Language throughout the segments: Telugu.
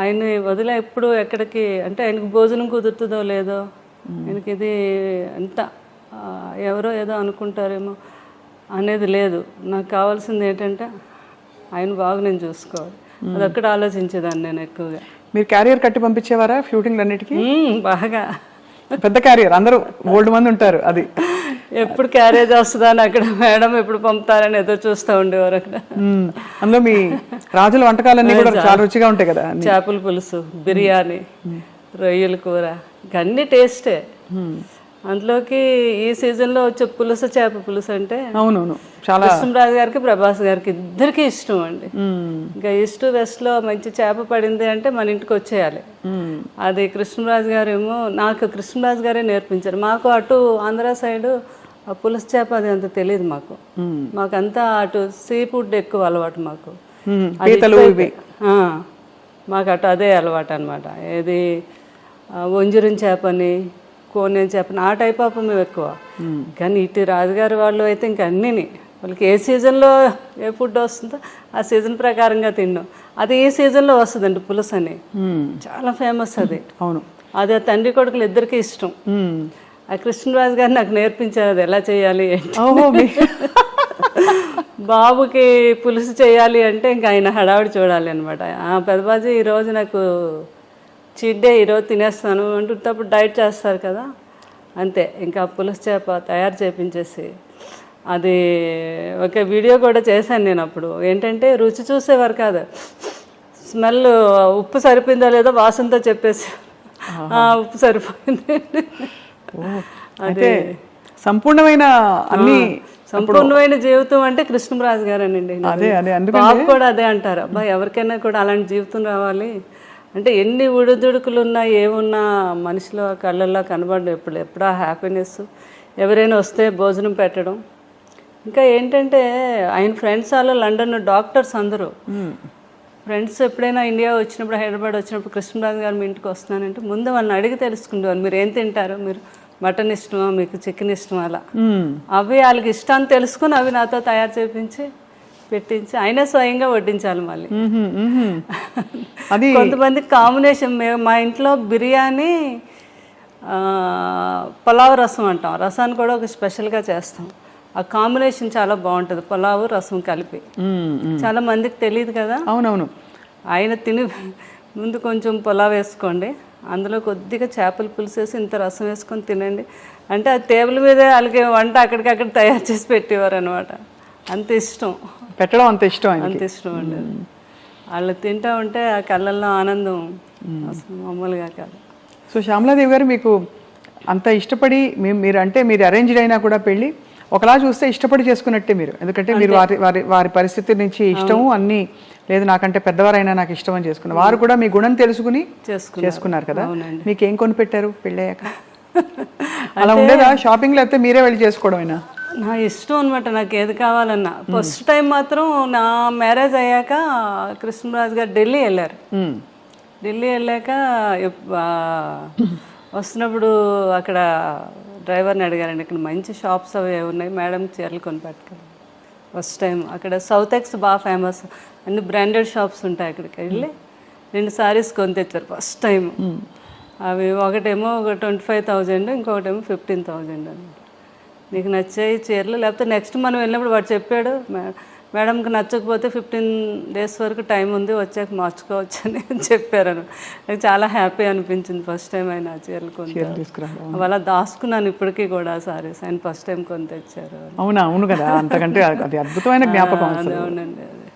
ఆయన్ని వదిలే ఎప్పుడు ఎక్కడికి అంటే ఆయనకి భోజనం కుదురుతుందో లేదో, ఆయనకి ఇది అంత ఎవరో ఏదో అనుకుంటారేమో అనేది లేదు. నాకు కావాల్సింది ఏంటంటే ఆయన బాగా నేను చూసుకోవాలి, అదొక్కడ ఆలోచించేదాన్ని నేను ఎక్కువగా. మీరు క్యారియర్ కట్టి పంపించేవారా షూటింగ్ అన్నిటికీ? బాగా పెద్ద క్యారియర్, అందరూ ఓల్డ్ మంది ఉంటారు. అది ఎప్పుడు క్యారేజ్ వస్తుందా అని అక్కడ మేడం ఎప్పుడు పంపుతారని ఎదురు చూస్తూ ఉండేవారు అక్కడ. అందులో మీ రాజుల వంటకాలన్నీ కూడా చాలా రుచిగా ఉంటాయి కదా. చేపల పులుసు, బిర్యానీ, రొయ్యల కూర, అన్ని టేస్టే. అందులోకి ఈ సీజన్లో వచ్చే పులుసు, చేప పులుసు అంటే అవునవును చాలా కృష్ణరాజు గారికి, ప్రభాస్ గారికి ఇద్దరికి ఇష్టం అండి. ఇంకా ఈస్ట్ వెస్ట్ లో మంచి చేప పడింది అంటే మన ఇంటికి వచ్చేయాలి. అది కృష్ణరాజు గారు ఏమో, నాకు కృష్ణరాజు గారే నేర్పించారు. మాకు అటు ఆంధ్ర సైడ్ ఆ పులుసు చేప అది అంత తెలియదు మాకు. మాకంతా అటు సీ ఫుడ్ ఎక్కువ అలవాటు మాకు. మాకు అటు అదే అలవాటు అనమాట. ఏది వంజరం చేపని, కోనేం చేపని, ఆ టైప్ ఆఫ్ మేము ఎక్కువ. కానీ ఇటు రాజుగారి వాళ్ళు అయితే ఇంక అన్నీని వాళ్ళకి ఏ సీజన్లో ఏ ఫుడ్ వస్తుందో ఆ సీజన్ ప్రకారంగా తిన్నాం. అది ఈ సీజన్లో వస్తుందండి పులుసు అని, చాలా ఫేమస్ అది. అవును, అది ఆ తండ్రి కొడుకులు ఇద్దరికి ఇష్టం. ఆ కృష్ణరాజు గారు నాకు నేర్పించారు అది ఎలా చేయాలి. బాబుకి పులుసు చేయాలి అంటే ఇంకా ఆయన హడావిడి చూడాలి అనమాట. పెద్దబాజీ ఈరోజు నాకు చీట్ డే, ఈరోజు తినేస్తాను అంటున్నప్పుడు డైట్ చేస్తారు కదా, అంతే. ఇంకా పులుసు చేప తయారు చేపించేసి అది ఒక వీడియో కూడా చేశాను నేను. అప్పుడు ఏంటంటే రుచి చూసేవారు కాదు, స్మెల్ ఉప్పు సరిపోయిందో లేదో వాసనతో చెప్పేసి ఉప్పు సరిపోయింది. అదే సంపూర్ణమైన అన్ని సంపూర్ణమైన జీవితం అంటే కృష్ణరాజు గారేనండి. బాబు కూడా అదే అంటారు, అబ్బా ఎవరికైనా కూడా అలాంటి జీవితం రావాలి అంటే ఎన్ని ఉడుదుడుకులు ఉన్నా ఏమున్నా మనిషిలో కళ్ళల్లో కనబడడం ఎప్పుడా హ్యాపీనెస్. ఎవరైనా వస్తే భోజనం పెట్టడం. ఇంకా ఏంటంటే ఆయన ఫ్రెండ్స్ వాళ్ళు లండన్ డాక్టర్స్ అందరూ ఫ్రెండ్స్ ఎప్పుడైనా ఇండియా వచ్చినప్పుడు, హైదరాబాద్ వచ్చినప్పుడు కృష్ణరాజు గారు మీ ఇంటికి వస్తున్నానంటే ముందు వాళ్ళని అడిగి తెలుసుకునేవాళ్ళు, మీరు ఏం తింటారు, మీరు మటన్ ఇష్టమా, మీకు చికెన్ ఇష్టమా, అలా అవి వాళ్ళకి ఇష్టాన్ని తెలుసుకుని అవి నాతో తయారు చేయించి పెట్టించి ఆయనే స్వయంగా వడ్డించాలి. మళ్ళీ కొంతమంది కాంబినేషన్, మా ఇంట్లో బిర్యానీ పులావ్ రసం అంటాం, రసాన్ని కూడా ఒక స్పెషల్గా చేస్తాం. ఆ కాంబినేషన్ చాలా బాగుంటుంది, పులావు రసం కలిపి. చాలా మందికి తెలియదు కదా. అవునవును. ఆయన తిని ముందు కొంచెం పులావ్ వేసుకోండి, అందులో కొద్దిగా చేపల పులుసు వేసి ఇంత రసం వేసుకొని తినండి అంటే ఆ టేబుల్ మీదే వాళ్ళకి వంట అక్కడికక్కడ తయారు చేసి పెట్టేవారు అనమాట. అంత ఇష్టం పెట్టడం, అంత ఇష్టం, అంత ఇష్టం అండి. వాళ్ళు తింటూ ఉంటే ఆ కళ్ళల్లో ఆనందం అసలు మామూలుగా కాదు. సో శ్యామలాదేవి గారు, మీకు అంత ఇష్టపడి మీరు అంటే మీరు అరేంజ్డ్ అయినా కూడా పెళ్ళి ఒకలా చూస్తే ఇష్టపడి చేసుకున్నట్టే మీరు, ఎందుకంటే మీరు వారి పరిస్థితి నుంచి ఇష్టము అన్నీ లేదు, నాకంటే పెద్దవారైనా నాకు ఇష్టం అని చేసుకున్నారు. వారు కూడా మీ గుణం తెలుసుకుని చేసుకున్నారు కదా. మీకు ఏం కొనిపెట్టారు పెళ్ళయ్యాక? అలా ఉండేదా షాపింగ్, లేకపోతే మీరే వెళ్ళి చేసుకోవడమేనా? నా ఇష్టం అనమాట, నాకు ఏది కావాలన్నా. ఫస్ట్ టైం మాత్రం నా మ్యారేజ్ అయ్యాక కృష్ణరాజు గారు ఢిల్లీ వెళ్ళారు. ఢిల్లీ వెళ్ళాక వస్తున్నప్పుడు అక్కడ డ్రైవర్ని అడిగారండి, ఇక్కడ మంచి షాప్స్ అవి ఉన్నాయి, మేడం చీరలు కొని పెట్టుకోండి. ఫస్ట్ టైం అక్కడ సౌత్ ఎక్స్ బాగా ఫేమస్, అన్ని బ్రాండెడ్ షాప్స్ ఉంటాయి. అక్కడికి వెళ్ళి 2 సారీస్ కొని తెచ్చారు ఫస్ట్ టైం. అవి ఒకటేమో 25,000, ఇంకొకటేమో 15,000 అనమాట. నీకు నచ్చాయి చీరలు, లేకపోతే నెక్స్ట్ మనం వెళ్ళినప్పుడు వాడు చెప్పాడు, మేడంకి నచ్చకపోతే 15 days వరకు టైం ఉంది, వచ్చాక మార్చుకోవచ్చు అని చెప్పారు. నాకు చాలా హ్యాపీ అనిపించింది ఫస్ట్ టైం ఆయన చీరలు కొని. అలా దాచుకున్నాను ఇప్పటికీ కూడా సారీస్, ఆయన ఫస్ట్ టైం కొని తెచ్చారు. అవునా? అవును కదా, అంతకంటే అది అద్భుతమైన జ్ఞాపకం. అవునండి. అది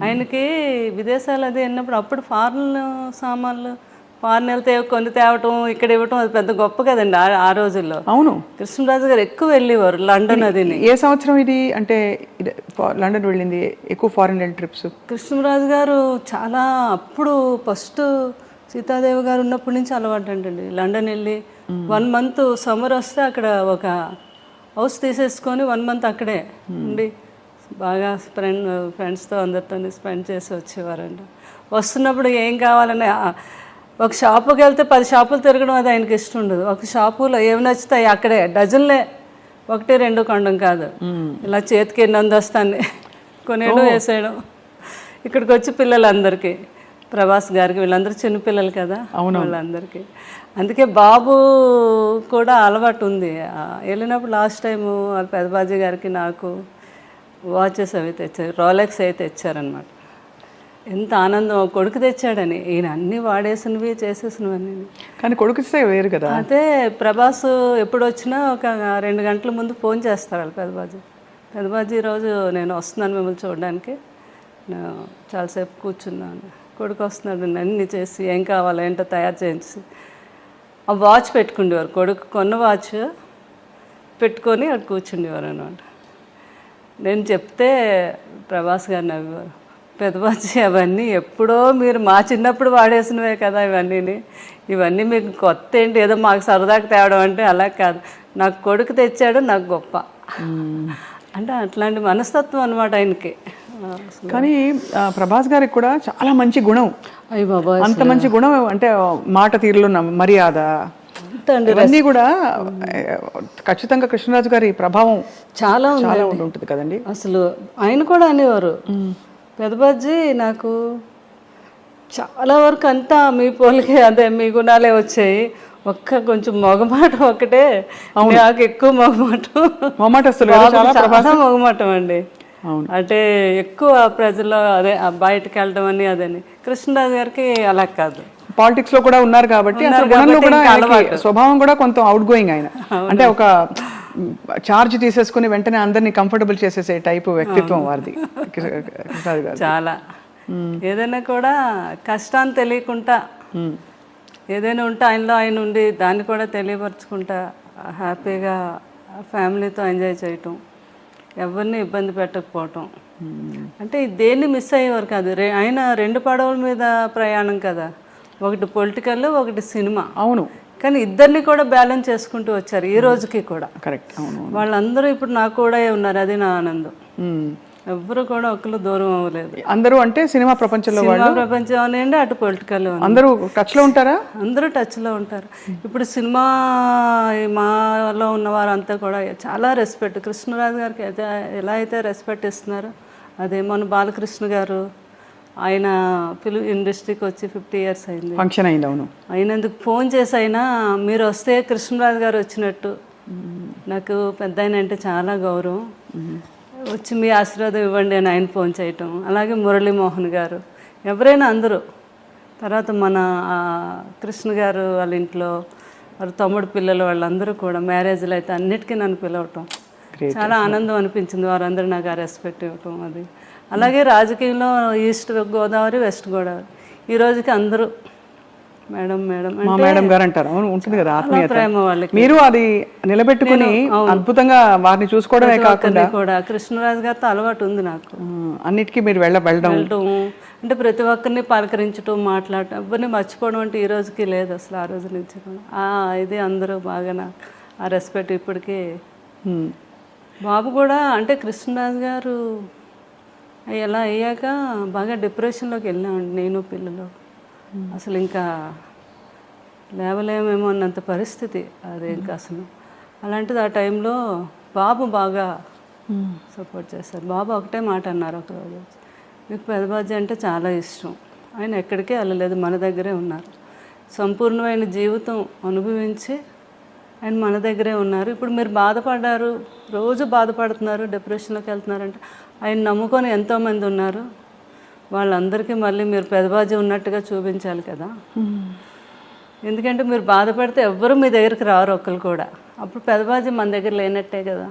ఆయనకి విదేశాలు అది వెళ్ళినప్పుడు అప్పుడు ఫారెన్ సామాన్లు, ఫారెన్ వెళ్తే కొన్ని తేవటం, ఇక్కడ ఇవ్వటం అది పెద్ద గొప్ప కదండి ఆ రోజుల్లో. అవును, కృష్ణరాజు గారు ఎక్కువ వెళ్ళేవారు లండన్. అది ఏ సంవత్సరం ఇది అంటే లండన్ వెళ్ళింది ఎక్కువ ఫారెన్ ట్రిప్స్? కృష్ణరాజు గారు చాలా అప్పుడు ఫస్ట్ సీతాదేవి గారు ఉన్నప్పటి నుంచి అలవాటు అంటండి. లండన్ వెళ్ళి 1 month సమ్మర్ వస్తే అక్కడ ఒక హౌస్ తీసేసుకొని 1 month అక్కడే ఉండి బాగా ఫ్రెండ్స్తో అందరితో స్పెండ్ చేసి వచ్చేవారండి. వస్తున్నప్పుడు ఏం కావాలని ఒక షాపుకి వెళ్తే 10 షాపులు తిరగడం అది ఆయనకి ఇష్టం ఉండదు. ఒక షాపులో ఏమి నచ్చుతాయి అక్కడే డజన్లే, 1-2 కొనడం కాదు, ఇలా చేతికి ఎన్ని అందొస్తాన్ని కొనేయడం వేసేయడం. ఇక్కడికి వచ్చి పిల్లలందరికీ ప్రభాస్ గారికి, వీళ్ళందరూ చిన్నపిల్లలు కదా వాళ్ళందరికీ. అందుకే బాబు కూడా అలవాటు ఉంది. వెళ్ళినప్పుడు లాస్ట్ టైము వాళ్ళ పెదబాజీ గారికి నాకు వాచెస్ అవి తెచ్చారు, రోలెక్స్ అవి తెచ్చారనమాట. ఎంత ఆనందం, కొడుకు తెచ్చాడని. ఈయన అన్నీ వాడేసినవి చేసేసినవన్నీ. కానీ కొడుకు వేరు కదా. అదే ప్రభాస్ ఎప్పుడు వచ్చినా ఒక 2 గంటల ముందు ఫోన్ చేస్తారు వాళ్ళు పెదబాజీ ఈరోజు నేను వస్తున్నాను మిమ్మల్ని చూడడానికి, నేను చాలాసేపు కూర్చున్నాను, కొడుకు వస్తున్నాడు, అన్నీ చేసి ఏం కావాలో ఏంటో తయారు చేయించి ఆ వాచ్ పెట్టుకుండేవారు. కొడుకు కొన్న వాచ్ పెట్టుకొని అక్కడ కూర్చుండేవారు అనమాట. నేను చెప్తే ప్రభాస్ గారు నవ్వేవారు, పెదబాజీ అవన్నీ ఎప్పుడో మీరు మా చిన్నప్పుడు వాడేసినవే కదా ఇవన్నీ మీకు కొత్త ఏంటి, ఏదో మాకు సరదాగా తేవడం అంటే అలా కాదు, నాకు కొడుకు తెచ్చాడు, నాకు గొప్ప అంటే అట్లాంటి మనస్తత్వం అనమాట ఆయనకి. కానీ ప్రభాస్ గారికి కూడా చాలా మంచి గుణం. అయ్య బాబా, అంత మంచి గుణం అంటే మాట తీరులో మర్యాద ఇవన్నీ కూడా ఖచ్చితంగా కృష్ణరాజు గారి ప్రభావం చాలా ఉంటుంది కదండి. అసలు ఆయన కూడా అనేవారు, పెదబాజీ నాకు చాలా వరకు అంతా మీ పోలికే, అదే మీ గుణాలే వచ్చాయి, కొంచెం మొగమాటం ఒకటే నాకు ఎక్కువ మొగమాటం అండి. అంటే ఎక్కువ ప్రజల్లో అదే బయటకు వెళ్ళడం అని అదని. కృష్ణరాజు గారికి అలా కాదు, పాలిటిక్స్ లో కూడా ఉన్నారు కాబట్టి స్వభావం కూడా కొంత అవుట్ గోయింగ్ ఆయన. అంటే ఒక చార్జ్ తీసేసుకుని వెంటనే అందరినీ కంఫర్టబుల్ చేసేసే టైప్ వ్యక్తిత్వం వారిది కృష్ణరాజు గారు. చాలా ఏదైనా కూడా కష్టాన్ని తెలియకుండా ఏదైనా ఉంటే ఆయనలో ఆయన ఉండి దాన్ని కూడా తెలియపరచుకుంటా హ్యాపీగా ఫ్యామిలీతో ఎంజాయ్ చేయటం, ఎవరిని ఇబ్బంది పెట్టకపోవటం. అంటే దేన్ని మిస్ అయ్యేవారు కాదు. ఆయన 2 పడవల మీద ప్రయాణం కదా, ఒకటి పొలిటికల్, ఒకటి సినిమా. అవును, కానీ ఇద్దరిని కూడా బ్యాలెన్స్ చేసుకుంటూ వచ్చారు ఈ రోజుకి కూడా. కరెక్ట్. వాళ్ళందరూ ఇప్పుడు నాకు కూడా ఉన్నారు, అది నా ఆనందం. ఎవ్వరు కూడా ఒకరు దూరం అవ్వలేదు. అందరూ అంటే సినిమా ప్రపంచంలో ప్రపంచం అనండి, అటు పొలిటికల్ అందరూ టచ్ లో ఉంటారా? అందరూ టచ్ లో ఉంటారు. ఇప్పుడు సినిమా మాలో ఉన్నవారు అంతా కూడా చాలా రెస్పెక్ట్. కృష్ణరాజు గారికి అయితే ఎలా అయితే రెస్పెక్ట్ ఇస్తున్నారు, అదే మన బాలకృష్ణ గారు, ఆయన ఫిల్మ్ ఇండస్ట్రీకి వచ్చి 50 years అయింది, ఫంక్షన్ అయింది. అవును, అయినందుకు ఫోన్ చేసి అయినా మీరు వస్తే కృష్ణరాజు గారు వచ్చినట్టు, నాకు పెద్ద ఆయన అంటే చాలా గౌరవం, వచ్చి మీ ఆశీర్వాదం ఇవ్వండి అని ఆయన ఫోన్ చేయటం. అలాగే మురళీమోహన్ గారు, ఎవరైనా అందరూ. తర్వాత మన కృష్ణ గారు వాళ్ళ ఇంట్లో వాళ్ళ తమ్ముడు పిల్లలు వాళ్ళందరూ కూడా మ్యారేజ్లు అయితే అన్నిటికీ నన్ను పిలవటం చాలా ఆనందం అనిపించింది. వారందరూ నాకు ఆ రెస్పెక్ట్ ఇవ్వటం అది. అలాగే రాజకీయంలో ఈస్ట్ గోదావరి, వెస్ట్ గోదావరి, ఈ రోజుకి అందరూ మేడం మేడం మేడం గారు అంటారు. ఉంటుంది కదా ఆత్మీయత, ప్రేమ వాళ్ళకి. మీరు అది నిలబెట్టుకుని అద్భుతంగా వారిని చూసుకోవడమే కాకుండా కూడా కృష్ణరాజు గారితో అలవాటు ఉంది నాకు. అన్నిటికీ మీరు వెళ్ళడం అంటే ప్రతి ఒక్కరిని పలకరించడం, మాట్లాడటం, ఎవరిని మర్చిపోవడం అంటే ఈ రోజుకి లేదు అసలు. ఆ రోజు నుంచి ఇది అందరూ బాగా నాకు ఆ రెస్పెక్ట్ ఇప్పటికీ. బాబు కూడా అంటే కృష్ణరాజు గారు ఎలా అయ్యాక బాగా డిప్రెషన్లోకి వెళ్ళామండి నేను పిల్లలు. అసలు ఇంకా లేవలేమేమో అన్నంత పరిస్థితి అది. ఇంకా అసలు అలాంటిది ఆ టైంలో బాబు బాగా సపోర్ట్ చేస్తారు. బాబు ఒకటే మాట అన్నారు ఒకరోజు, మీకు పెదబాజీ అంటే చాలా ఇష్టం, ఆయన ఎక్కడికే వెళ్ళలేదు, మన దగ్గరే ఉన్నారు, సంపూర్ణమైన జీవితం అనుభవించి ఆయన మన దగ్గరే ఉన్నారు. ఇప్పుడు మీరు బాధపడ్డారు, రోజు బాధపడుతున్నారు, డిప్రెషన్లోకి వెళ్తున్నారంటే ఆయన నమ్ముకొని ఎంతోమంది ఉన్నారు, వాళ్ళందరికీ మళ్ళీ మీరు పెదబాజీ ఉన్నట్టుగా చూపించాలి కదా. ఎందుకంటే మీరు బాధపడితే ఎవ్వరూ మీ దగ్గరికి రారు ఒక్కరు కూడా. అప్పుడు పెదబాజీ మన దగ్గర లేనట్టే కదా.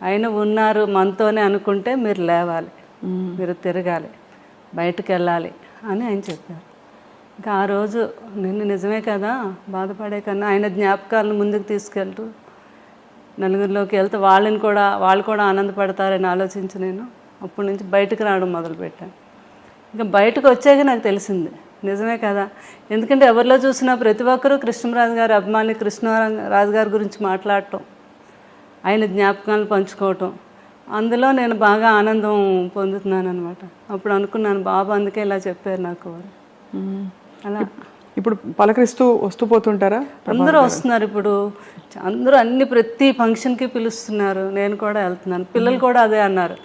ఆయన ఉన్నారు మనతోనే అనుకుంటే మీరు లేవాలి, మీరు తిరగాలి, బయటకు వెళ్ళాలి అని ఆయన చెప్పారు. ఇంకా ఆ రోజు నిజమే కదా, బాధపడే కన్నా ఆయన జ్ఞాపకాలను ముందుకు తీసుకెళ్తూ నలుగురిలోకి వెళ్తే వాళ్ళు కూడా ఆనందపడతారని ఆలోచించి నేను అప్పటి నుంచి బయటకు రావడం మొదలుపెట్టాను. ఇంకా బయటకు వచ్చాక నాకు తెలిసింది నిజమే కదా. ఎందుకంటే ఎవరిలో చూసినా ప్రతి ఒక్కరూ కృష్ణరాజు గారి అభిమాని, కృష్ణరాజు గారి గురించి మాట్లాడటం, ఆయన జ్ఞాపకాలను పంచుకోవటం, అందులో నేను బాగా ఆనందం పొందుతున్నాను అనమాట. అప్పుడు అనుకున్నాను బాబు అందుకే ఇలా చెప్పారు నాకు అలా. ఇప్పుడు పలకరిస్తూ వస్తూ పోతుంటారా? అందరూ వస్తున్నారు ఇప్పుడు, అందరూ ప్రతి ఫంక్షన్కి పిలుస్తున్నారు, నేను కూడా వెళ్తున్నాను. పిల్లలు కూడా అదే అన్నారు,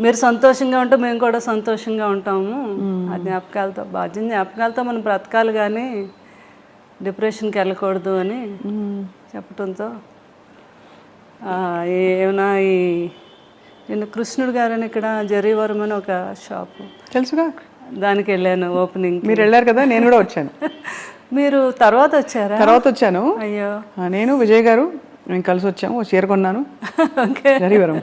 మీరు సంతోషంగా ఉంటే మేము కూడా సంతోషంగా ఉంటాము, ఆ జ్ఞాపకాలతో మనం బ్రతకాలి కానీ డిప్రెషన్కి వెళ్ళకూడదు అని చెప్పడంతో ఏమైనా నేను కృష్ణుడు గారని ఇక్కడ జరీవరం అని ఒక షాపు తెలుసుగా, దానికి వెళ్ళాను ఓపెనింగ్. మీరు వెళ్ళారు కదా, నేను కూడా వచ్చాను. మీరు తర్వాత వచ్చారా? తర్వాత వచ్చాను. అయ్యో, నేను విజయ్ గారు మేము కలిసి వచ్చాము, చీర కొన్నాను జరీవరం.